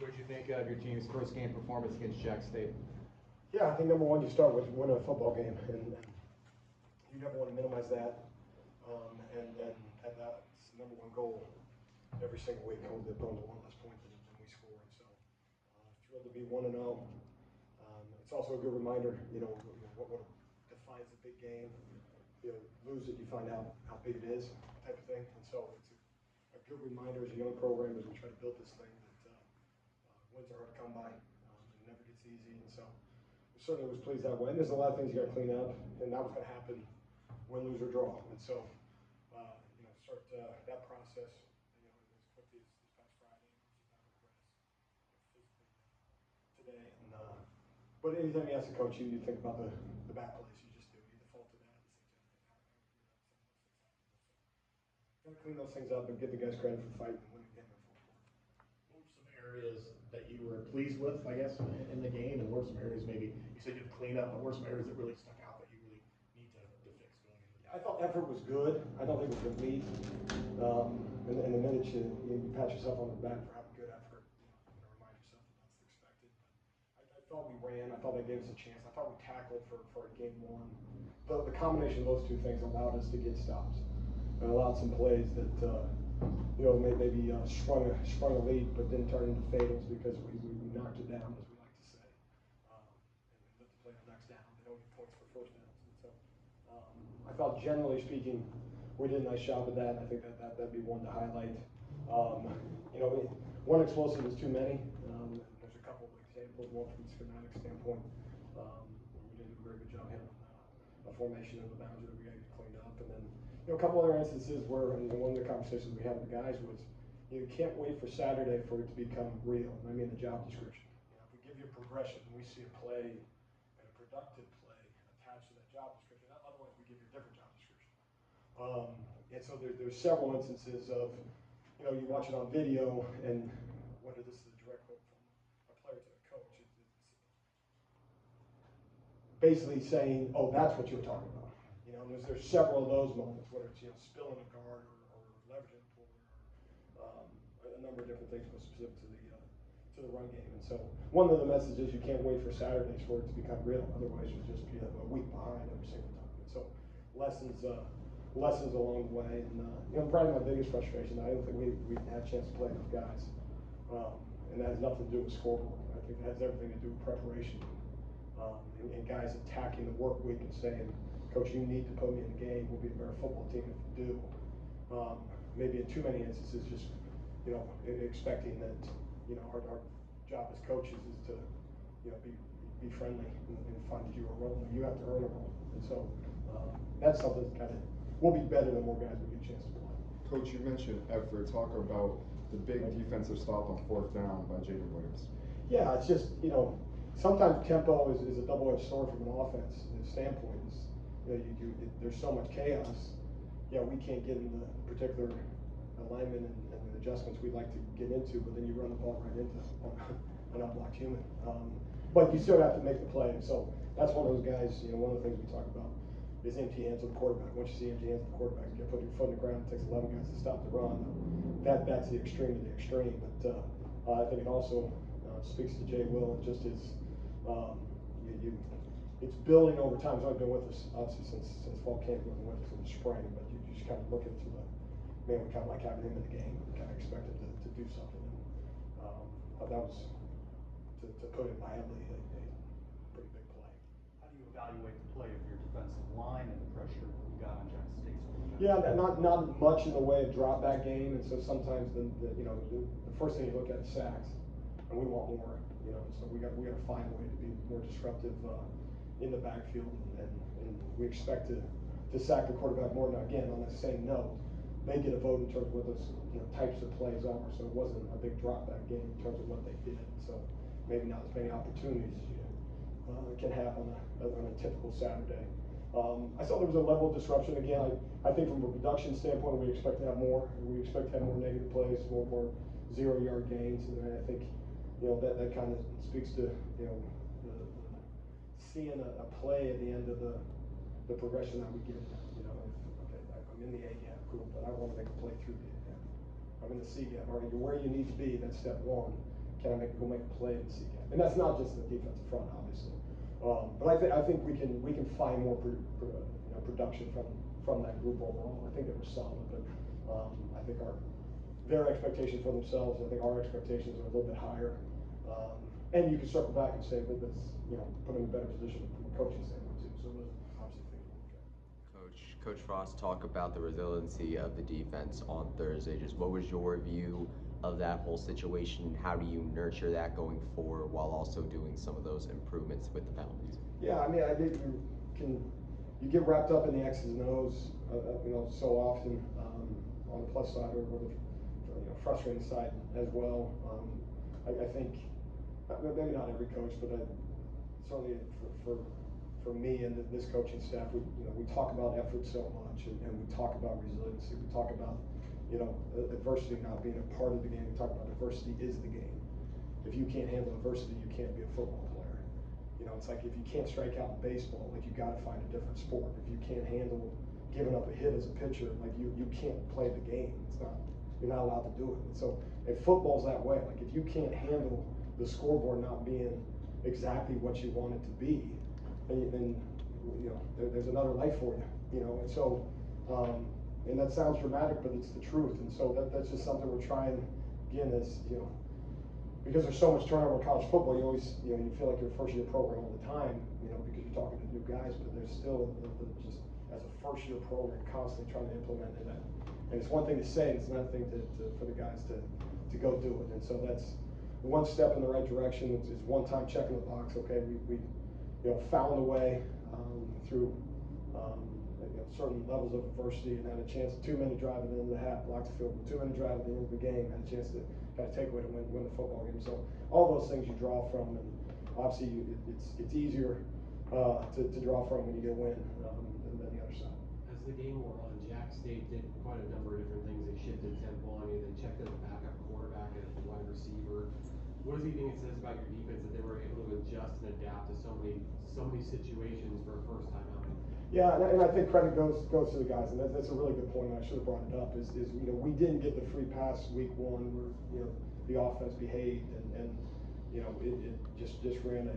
what did you think of your team's first game performance against Jack State? Yeah, I think number one, you start with winning a football game, and you never want to minimize that. And that's number one goal every single week. Hold the opponent to one less point than we score. And so, thrilled to be 1-0. It's also a good reminder, what defines a big game. Lose it, you find out how big it is, type of thing. And so it's a good reminder as a young program as we try to build this thing that wins are hard to come by. It never gets easy, and so certainly was pleased that way. And there's a lot of things you got to clean up, and that was going to happen win, lose, or draw. And so, start that process. As quickly as this past Friday, today. And but anytime you ask a coach, you think about the bad plays. You just do. You default to that. Got to clean those things up and give the guys credit for fighting and winning the game in the fourth quarter. What were some areas that you were pleased with, I guess, in the game, and what were some areas maybe you said you had to clean up, but what were some areas that really stuck out that you really need to fix going into? I thought effort was good. I don't think it was elite. And the minute you pat yourself on the back for having good effort, remind yourself that that's expected. But I thought we ran. I thought that gave us a chance. I thought we tackled for game one. The combination of those two things allowed us to get stops and allowed some plays that maybe sprung a lead, but didn't turn into fatals because we knocked it down, as we like to say, and let the player knocks down. They don't get points for first downs. And so I thought, generally speaking, we did a nice job of that. I think that'd be one to highlight. One explosive is too many. There's a couple of examples, one from a schematic standpoint. We did a very good job handling a formation in the boundary that we got to get cleaned up. And then, a couple other instances where, one of the conversations we had with the guys was, you can't wait for Saturday for it to become real. I mean, the job description. If we give you a progression and we see a play and a productive play attached to that job description, otherwise we give you a different job description. And so there's several instances of, you watch it on video, and whether this is a direct quote from a player to a coach, it's basically saying, oh, that's what you're talking about. There's several of those moments, whether it's spilling a guard or leveraging a pull or a number of different things specific to the run game. And so one of the messages, you can't wait for Saturdays for it to become real. Otherwise, you'll just be a week behind every single time. And so lessons along the way. And probably my biggest frustration, I don't think we had a chance to play enough guys. And that has nothing to do with scoreboard. I think it has everything to do with preparation. And guys attacking the work week and saying, Coach, you need to put me in the game. We'll be a better football team if you do. Maybe in too many instances, just expecting that our job as coaches is to be friendly and find you a role. You have to earn a role, and so that's something that we'll be better the more guys we get a chance to play. Coach, you mentioned effort. Talk about the big defensive stop on fourth down by Jaden Williams. Yeah, it's just sometimes tempo is a double-edged sword from an offense standpoint. There's so much chaos. Yeah, we can't get into particular alignment and adjustments we'd like to get into, but then you run the ball right into an unblocked human. But you still have to make the play. So that's one of those guys. One of the things we talk about is empty hands of the quarterback. Once you see empty hands of the quarterback, you put your foot in the ground. It takes 11 guys to stop the run. That's the extreme of the extreme. But I think it also speaks to Jay Will and just his. It's building over time. He's only been with us obviously since fall camp. He wasn't with us in the spring, but you just kind of look into we kind of like having him in the game. We kind of expect him to do something. And that was, to put it mildly, a pretty big play. How do you evaluate the play of your defensive line and the pressure you got on Jack State's quarterback? Yeah, not much in the way of drop back game, and so sometimes the first thing you look at is sacks, and we want more. So we got to find a way to be more disruptive in the backfield, and we expect to sack the quarterback more. Now, again, on the same note, they get a vote in terms of what those types of plays are. So it wasn't a big drop back game in terms of what they did. So maybe not as many opportunities as you can have on a typical Saturday. I saw there was a level of disruption. Again, I think from a production standpoint, we expect to have more. We expect to have more negative plays, more 0-yard gains, and I think that kind of speaks to seeing a play at the end of the progression that we get. I'm in the A gap, cool, but I want to make a play through the A gap. I'm in the C gap. All right, you're where you need to be. That's step one. can I go make a play this weekend? And that's not just the defensive front, obviously. But I think we can find more production from that group overall. I think they were solid, but I think their expectations for themselves, I think our expectations are a little bit higher. And you can circle back and say, well, let's put them in a better position from a coaching standpoint too. So those are obviously things we'll look at. Coach Frost talked about the resiliency of the defense on Thursday. Just what was your view of that whole situation? How do you nurture that going forward while also doing some of those improvements with the penalties? Yeah, I mean, I think you get wrapped up in the X's and O's, so often on the plus side or the frustrating side as well. I think maybe not every coach, but certainly for me and this coaching staff, we talk about effort so much, and we talk about resiliency. We talk about adversity not being a part of the game. We talk about adversity is the game. If you can't handle adversity, you can't be a football player. It's like if you can't strike out in baseball, like you got to find a different sport. If you can't handle giving up a hit as a pitcher, like you can't play the game. You're not allowed to do it. And so, and football's that way. Like if you can't handle the scoreboard not being exactly what you want it to be, then there's another life for you. And so, and that sounds dramatic, but it's the truth. And so that's just something we're trying again is because there's so much turnover in college football, you always you feel like you're a first year program all the time, because you're talking to new guys, but there's still just as a first year program constantly trying to implement that. And it's one thing to say, and it's another thing for the guys to go do it. And so that's one step in the right direction. It's one time checking the box. Okay, we found a way through certain levels of adversity and had a chance, 2-minute drive at the end of the half, blocked the field, 2-minute drive at the end of the game, had a chance to kind of take away to win the football game. So all those things you draw from, and obviously it's easier to draw from when you get a win than the other side. As the game wore on, Jack State did quite a number of different things. They shifted tempo on you. They checked as a backup quarterback and as a wide receiver. What do you think it says about your defense that they were able to adjust and adapt to so many situations for a first time out? Yeah, and I think credit goes to the guys, and that's a really good point. And I should have brought it up. Is we didn't get the free pass week one where the offense behaved and it just ran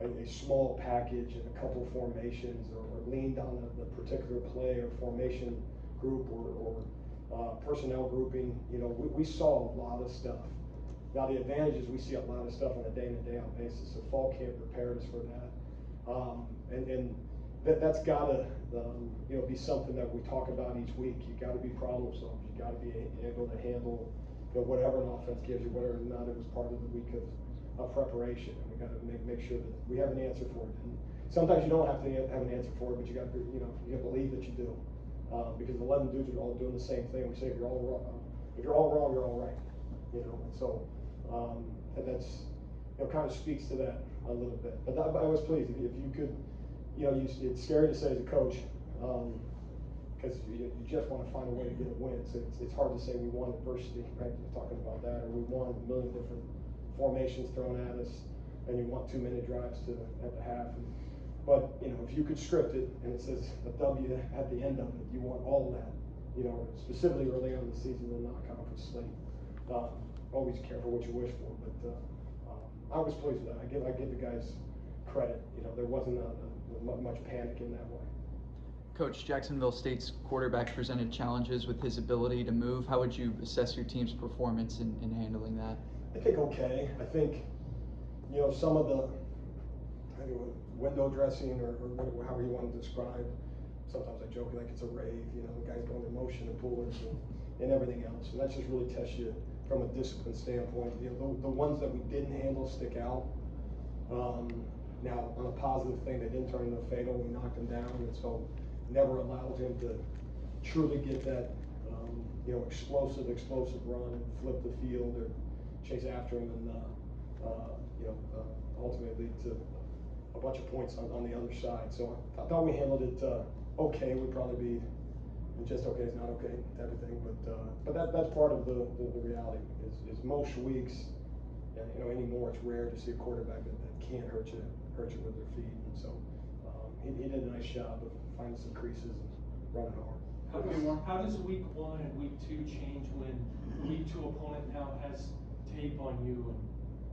a small package and a couple of formations or leaned on the particular play or formation group or personnel grouping. We saw a lot of stuff. Now the advantage is we see a lot of stuff on a day in and day out basis. So fall camp prepared us for that, and that's got to be something that we talk about each week. You got to be problem solvers. You got to be able to handle whatever an offense gives you, whether or not it was part of the week of preparation. And we got to make sure that we have an answer for it. And sometimes you don't have to have an answer for it, but you got to you believe that you do, because 11 dudes are all doing the same thing. We say if you're all wrong, you're all right. And so and that's kind of speaks to that a little bit. But I was pleased if you could. It's scary to say as a coach, because you just want to find a way to get a win. So it's hard to say we won adversity, right? You're talking about that, or we won a million different formations thrown at us, and you want 2-minute drives at the half. But if you could script it, and it says a W at the end of it, you want all of that. Specifically early on in the season, the non-conference slate. Always careful what you wish for, but I was pleased with that. I give the guys credit. There wasn't much panic in that way. Coach, Jacksonville State's quarterback presented challenges with his ability to move. How would you assess your team's performance in handling that? I think okay. I think, some of the window dressing or however you want to describe, sometimes I joke like it's a rave, the guys going in motion and pullers and everything else. And that just really tests you from a discipline standpoint. The ones that we didn't handle stick out. Now, on a positive thing, they didn't turn into a fatal. We knocked him down, and so never allowed him to truly get that, explosive run and flip the field or chase after him and, ultimately lead to a bunch of points on the other side. So I thought we handled it okay. Would probably be just okay is not okay type of thing, but that's part of the reality. Is most weeks, and anymore it's rare to see a quarterback that can't hurt you with their feet, and so he did a nice job of finding some creases and running hard. How does week 1 and week 2 change when the week 2 opponent now has tape on you and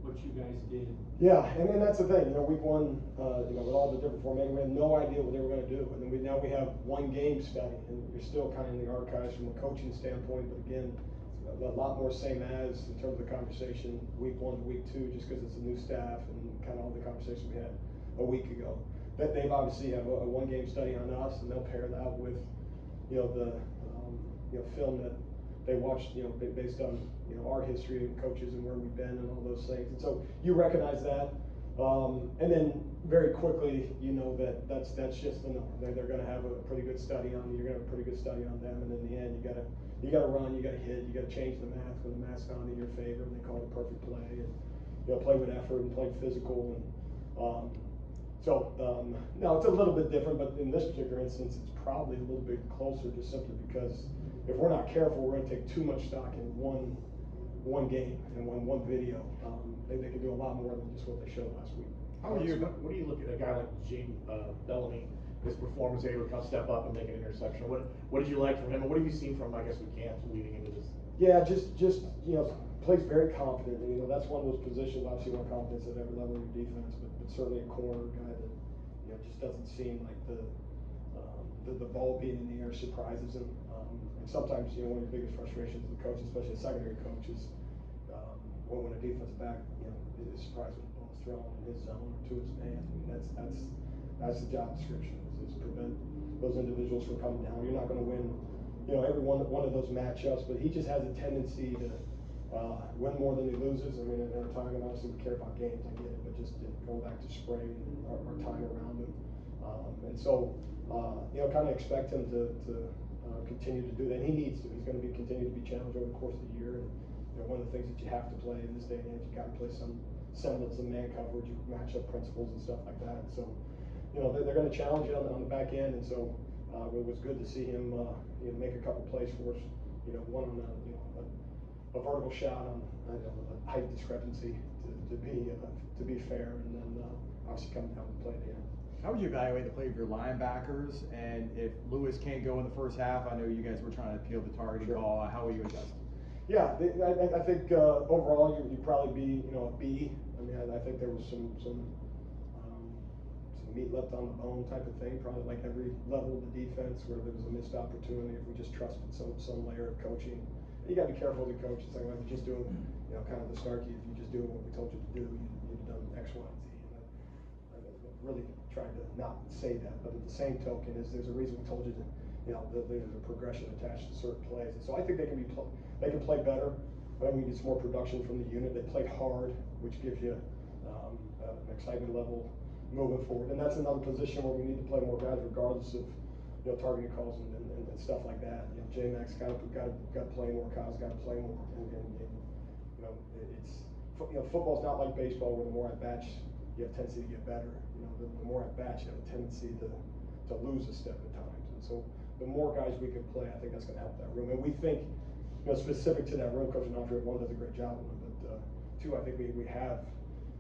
what you guys did. Yeah, and that's the thing, week one, with all the different formations, we had no idea what they were gonna do. And then now we have one game study, and you're still kind of in the archives from a coaching standpoint, but again, a lot more same as in terms of the conversation, week one to week two, just because it's a new staff and kind of all the conversation we had a week ago. That they've obviously have a one game study on us, and they'll pair that with, the film that they watched, based on, our history of coaches and where we've been and all those things. And so you recognize that. And then very quickly, that's just the norm. They're going to have a pretty good study on you. You're going to have a pretty good study on them. And in the end, you got to run, you got to hit, you got to change the math when the math's not in your favor. And they call it a perfect play. And, play with effort and play physical. And no, it's a little bit different. But in this particular instance, it's probably a little bit closer, just simply because if we're not careful, we're going to take too much stock in one game and one video. They can do a lot more than just what they showed last week. What do you look at a guy like Jaden Bellamy, his performance, able to come step up and make an interception? What did you like from him, and what have you seen from, I guess, with camp leading into this? Yeah, just plays very confident. That's one of those positions. Obviously, you want confidence at every level of your defense, but certainly a corner guy that just doesn't seem like the ball being in the air surprises him. And sometimes one of your biggest frustrations as a coach, especially a secondary coach, is when a defensive back is surprised when the ball is thrown in his zone or to his man. I mean, that's the job description, is prevent those individuals from coming down. You're not going to win every one of those matchups, but he just has a tendency to win more than he loses. I mean, in our time, and obviously we care about games, I get it, but just going back to spring and our time around him. And so, kind of expect him to continue to do that. And he needs to. He's going to continue to be challenged over the course of the year. And one of the things that you have to play in this day and age, you got to play some semblance of man coverage, matchup principles, and stuff like that. So, they're going to challenge you on the back end. And so, it was good to see him make a couple plays for us. One on a vertical shot on a height discrepancy to be fair, and then obviously coming down to play at the end. How would you evaluate the play of your linebackers? And if Lewis can't go in the first half, I know you guys were trying to appeal the targeting call. How will you adjust? Yeah, I think overall you'd probably be a B. I mean, I think there was some meat left on the bone type of thing, probably like every level of the defense where there was a missed opportunity if we just trusted some layer of coaching. You got to be careful as a coach. It's like, if you're just doing, kind of the snarky, if you just do what we told you to do, you'd have done X, Y, and Z. And I really tried to not say that, but at the same token, there's a reason we told you to, there's a progression attached to certain plays. And so I think they can play better. I think we get some more production from the unit. They played hard, which gives you an excitement level moving forward. And that's another position where we need to play more guys, regardless of targeting calls and stuff like that. J-Max got to play more. Kyle's got to play more. And football's not like baseball, where the more at bats you have a tendency to get better. The more at bats you have a tendency to lose a step at times. And so the more guys we can play, I think that's going to help that room. And we think, specific to that room, Coach Onofre, one, does a great job of it, but two, I think we have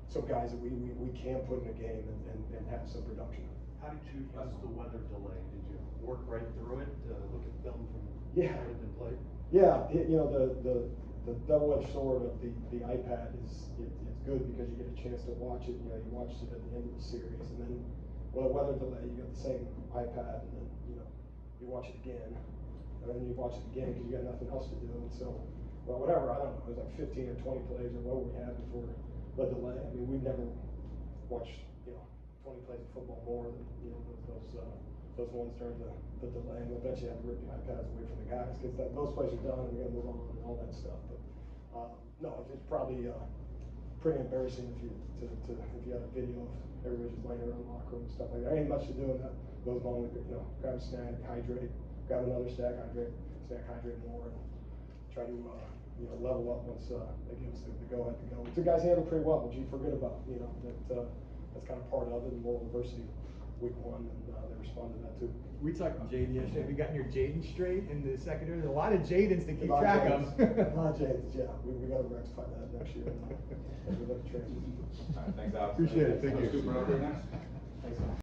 some guys that we can put in a game and have some production. How did you use the weather delay? Did you work right through it, look at film from Yeah. what had been played? Yeah, the double-edged sword of the iPad is it's good because you get a chance to watch it. You watch it at the end of the series, and then with a weather delay, you got the same iPad, and then you watch it again, and then you watch it again because you got nothing else to do. And so, well, whatever, I don't know, it was like 15 or 20 plays or what we had before the delay. I mean, we've never watched 20 plays of football more than those ones during the delay. And we'll bet you have to rip the iPads away from the guys because those plays are done and we're gonna move on and all that stuff. But no, it's probably pretty embarrassing if you had a video of everybody just laying around the locker room and stuff like that. There ain't much to do in those moments. Grab a snack, hydrate, grab another snack, hydrate more, and try to level up once they give us the go ahead to go. The guys handled pretty well, which you forget about. That's kind of part of it. And moral adversity week one, and they responded to that too. We talked about Jaden yesterday. Have you gotten your Jaden straight in the secondary? There's a lot of Jadens to keep A lot track of. A lot of Jadens, yeah. We got to rectify that next year as we look at transfers. All right, thanks, Alex. Appreciate it. Thank you. Thanks.